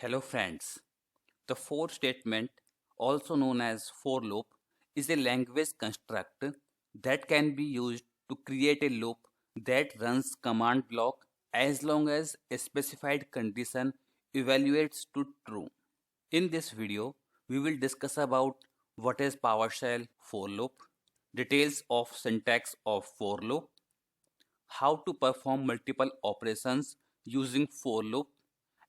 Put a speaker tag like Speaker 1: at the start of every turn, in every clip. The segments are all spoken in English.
Speaker 1: Hello friends. The for statement, also known as for loop, is a language construct that can be used to create a loop that runs command block as long as a specified condition evaluates to true. In this video, we will discuss about what is PowerShell for loop, details of syntax of for loop, how to perform multiple operations using for loop,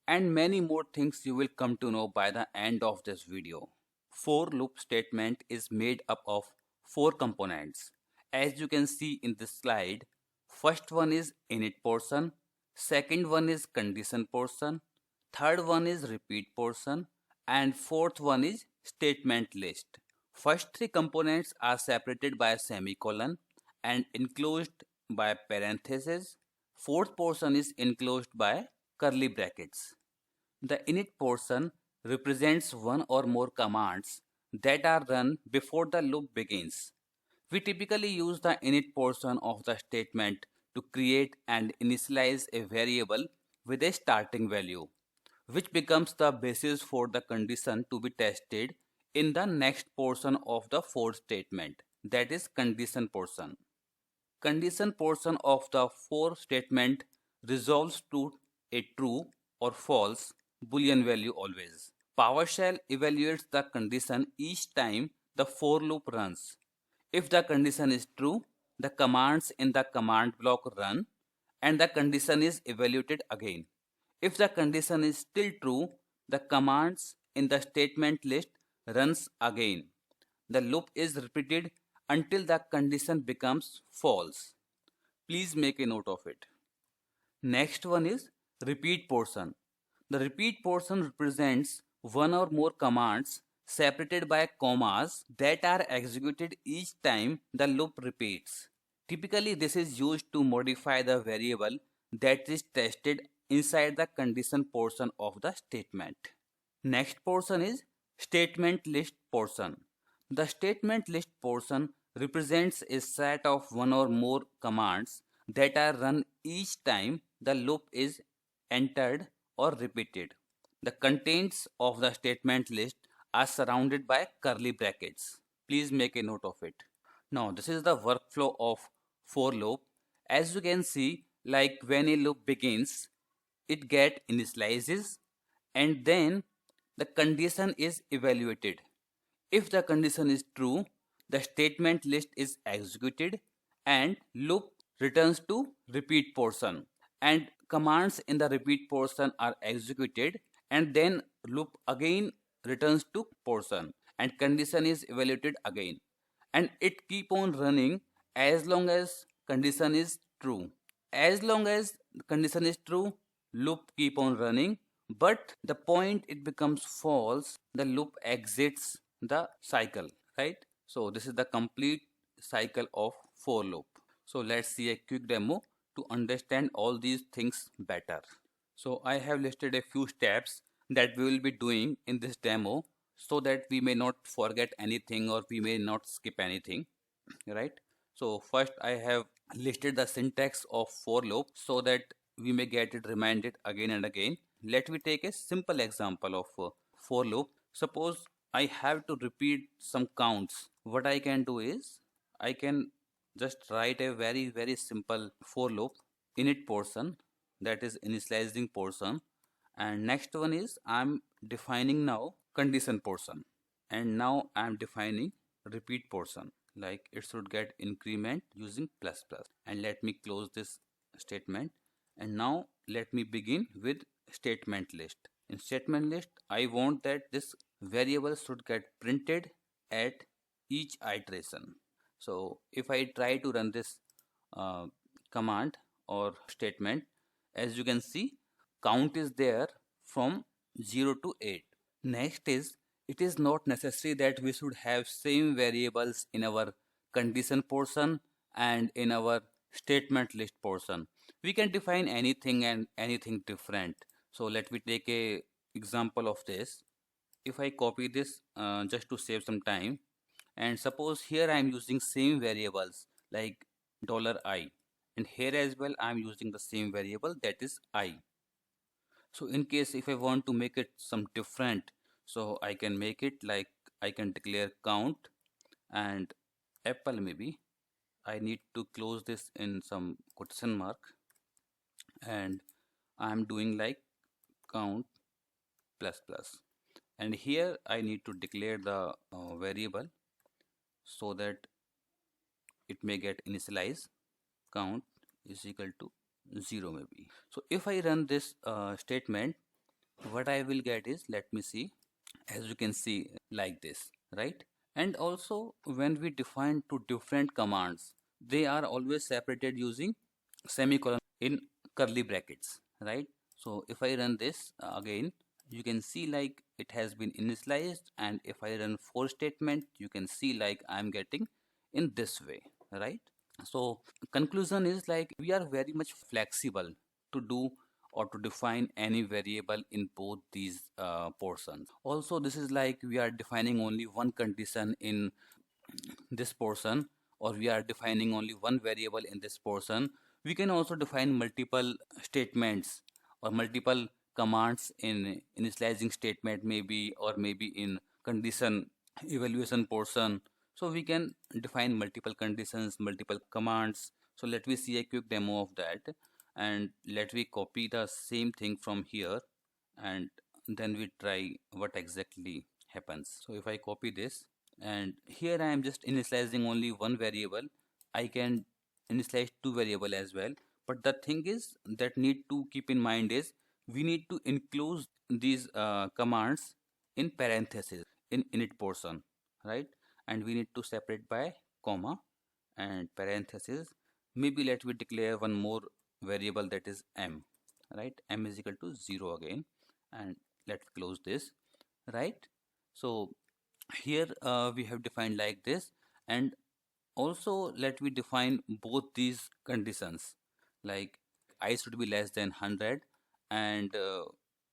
Speaker 1: and many more things you will come to know by the end of this video. For loop statement is made up of four components. As you can see in this slide, first one is init portion, second one is condition portion, third one is repeat portion, and fourth one is statement list. First three components are separated by a semicolon and enclosed by parentheses. Fourth portion is enclosed by curly brackets. The init portion represents one or more commands that are run before the loop begins. We typically use the init portion of the statement to create and initialize a variable with a starting value, which becomes the basis for the condition to be tested in the next portion of the for statement, that is condition portion. Condition portion of the for statement resolves to a true or false boolean value always. PowerShell evaluates the condition each time the for loop runs. If the condition is true, the commands in the command block run and the condition is evaluated again. If the condition is still true, the commands in the statement list runs again. The loop is repeated until the condition becomes false. Please make a note of it. Next one is repeat portion. The repeat portion represents one or more commands separated by commas that are executed each time the loop repeats. Typically, this is used to modify the variable that is tested inside the condition portion of the statement. Next portion is statement list portion. The statement list portion represents a set of one or more commands that are run each time the loop is entered or repeated. The contents of the statement list are surrounded by curly brackets. Please make a note of it. Now, this is the workflow of for loop. As you can see, like when a loop begins, it get initializes and then the condition is evaluated. If the condition is true, the statement list is executed and loop returns to repeat portion, and commands in the repeat portion are executed and then loop again returns to portion and condition is evaluated again, and it keep on running as long as condition is true. As long as condition is true, loop keep on running, but the point it becomes false, the loop exits the cycle, right? So this is the complete cycle of for loop. So let's see a quick demo to understand all these things better. So I have listed a few steps that we will be doing in this demo so that we may not forget anything or we may not skip anything, right? So first I have listed the syntax of for loop so that we may get it reminded again and again. Let me take a simple example of for loop. Suppose I have to repeat some counts. What I can do is I can just write a very simple for loop init portion, that is initializing portion, and next one is I'm defining now condition portion, and now I'm defining repeat portion, like it should get increment using plus plus. And let me close this statement, and now let me begin with statement list. In statement list I want that this variable should get printed at each iteration. So if I try to run this uh, command or statement, as you can see, count is there from 0 to 8. Next is, it is not necessary that we should have same variables in our condition portion and in our statement list portion. We can define anything and anything different. So let me take a example of this. If I copy this just to save some time, and suppose here I am using same variables like $I, and here as well I am using the same variable, that is I. So in case if I want to make it some different, so I can make it like I can declare count and apple maybe. I need to close this in some quotation mark, and I'm doing like count plus plus, and here I need to declare the variable so that it may get initialized. Count is equal to 0 maybe. So if I run this statement, what I will get is, let me see, as you can see like this, right? And also when we define two different commands, they are always separated using semicolon in curly brackets, right? So if I run this again, you can see like it has been initialized, and if I run for statement, you can see like I'm getting in this way, right? So conclusion is like we are very much flexible to do or to define any variable in both these portions. Also, this is like we are defining only one condition in this portion, or we are defining only one variable in this portion. We can also define multiple statements or multiple commands in initializing statement maybe, or maybe in condition evaluation portion. So we can define multiple conditions, multiple commands. So let me see a quick demo of that, and let me copy the same thing from here, and then we try what exactly happens. So if I copy this, and here I am just initializing only one variable, I can initialize two variable as well. But the thing is that need to keep in mind is we need to include these commands in parentheses in init portion, right? And we need to separate by comma and parentheses. Maybe let me declare one more variable, that is m, right? M is equal to 0 again, and let's close this, right? So here we have defined like this, and also let me define both these conditions, like I should be less than 100, and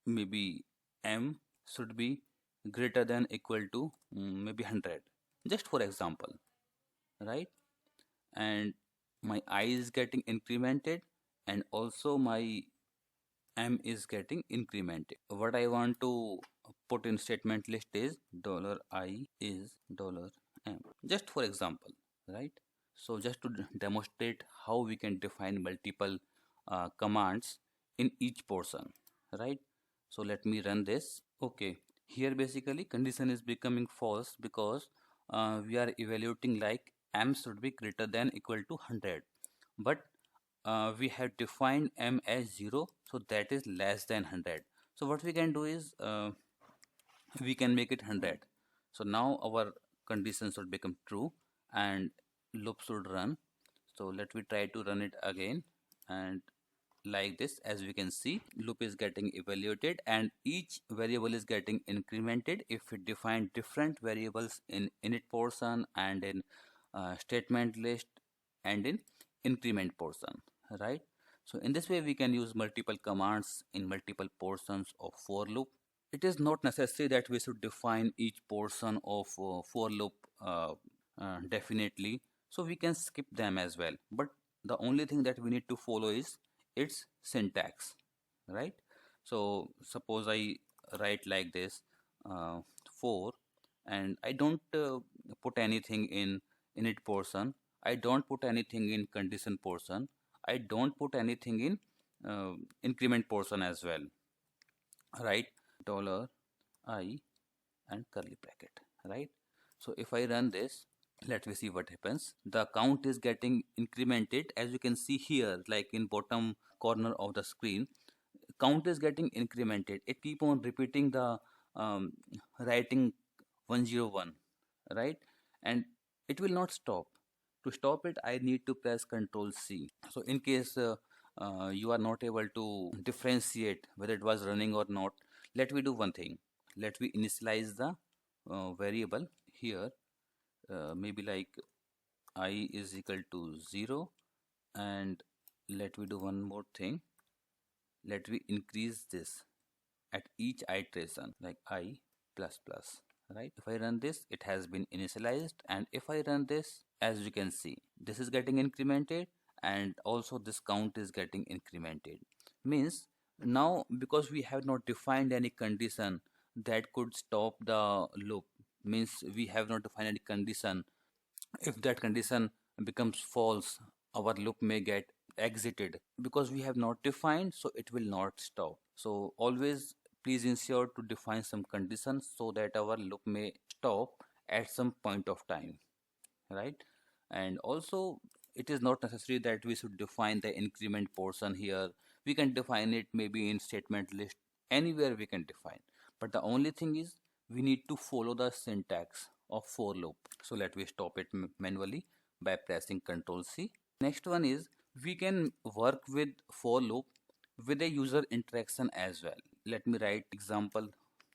Speaker 1: maybe m should be greater than equal to maybe 100, just for example, right? And my I is getting incremented, and also my m is getting incremented. What I want to put in statement list is $I is $m, just for example, right? So just to demonstrate how we can define multiple commands in each portion, right? So let me run this. Okay, here basically condition is becoming false because we are evaluating like m should be greater than equal to 100, but we have defined m as 0, so that is less than 100. So what we can do is we can make it 100. So now our condition should become true and loop should run. So let me try to run it again, and like this, as we can see, loop is getting evaluated and each variable is getting incremented if we define different variables in init portion and in statement list and in increment portion, right? So in this way we can use multiple commands in multiple portions of for loop. It is not necessary that we should define each portion of for loop definitely, so we can skip them as well, but the only thing that we need to follow is its syntax, right? So suppose I write like this, uh, for, and I don't put anything in init portion, I don't put anything in condition portion, I don't put anything in increment portion as well, right? Dollar I and curly bracket, right? So if I run this, let me see what happens. The count is getting incremented, as you can see here, like in bottom corner of the screen, count is getting incremented. It keep on repeating the writing 101, right? And it will not stop. To stop it, I need to press Control C. So in case you are not able to differentiate whether it was running or not, let me do one thing. Let me initialize the variable here, maybe like I is equal to 0, and let me do one more thing. Let me increase this at each iteration, like I plus plus, right? If I run this, it has been initialized, and if I run this, as you can see, this is getting incremented and also this count is getting incremented. Means Now, because we have not defined any condition that could stop the loop, means we have not defined any condition. If that condition becomes false, our loop may get exited. Because we have not defined, so it will not stop. So always please ensure to define some conditions so that our loop may stop at some point of time, right? And also, it is not necessary that we should define the increment portion here. We can define it maybe in statement list, anywhere we can define. But the only thing is we need to follow the syntax of for loop. So let me stop it manually by pressing Ctrl C. Next one is we can work with for loop with a user interaction as well. Let me write example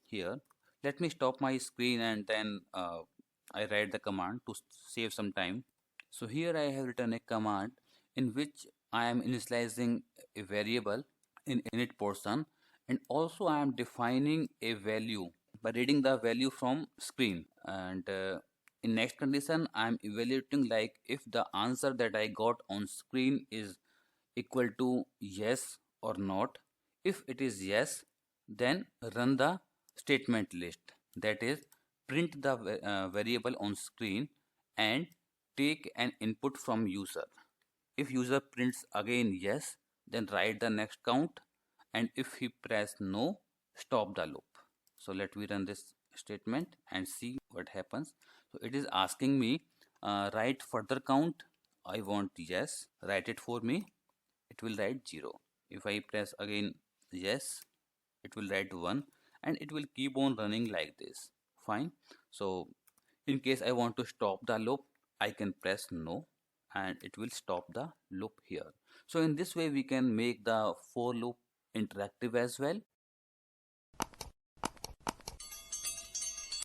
Speaker 1: here. Let me stop my screen and then I write the command to save some time. So here I have written a command in which I am initializing a variable in init portion, and also I am defining a value by reading the value from screen. And in next condition I am evaluating like if the answer that I got on screen is equal to yes or not. If it is yes, then run the statement list, that is print the variable on screen and take an input from user. If user prints again yes, then write the next count, and if he press no, stop the loop. So let me run this statement and see what happens. So it is asking me write further count. I want yes, write it for me. It will write 0. If I press again yes, it will write 1, and it will keep on running like this. Fine. So in case I want to stop the loop, I can press no and it will stop the loop here. So in this way we can make the for loop interactive as well.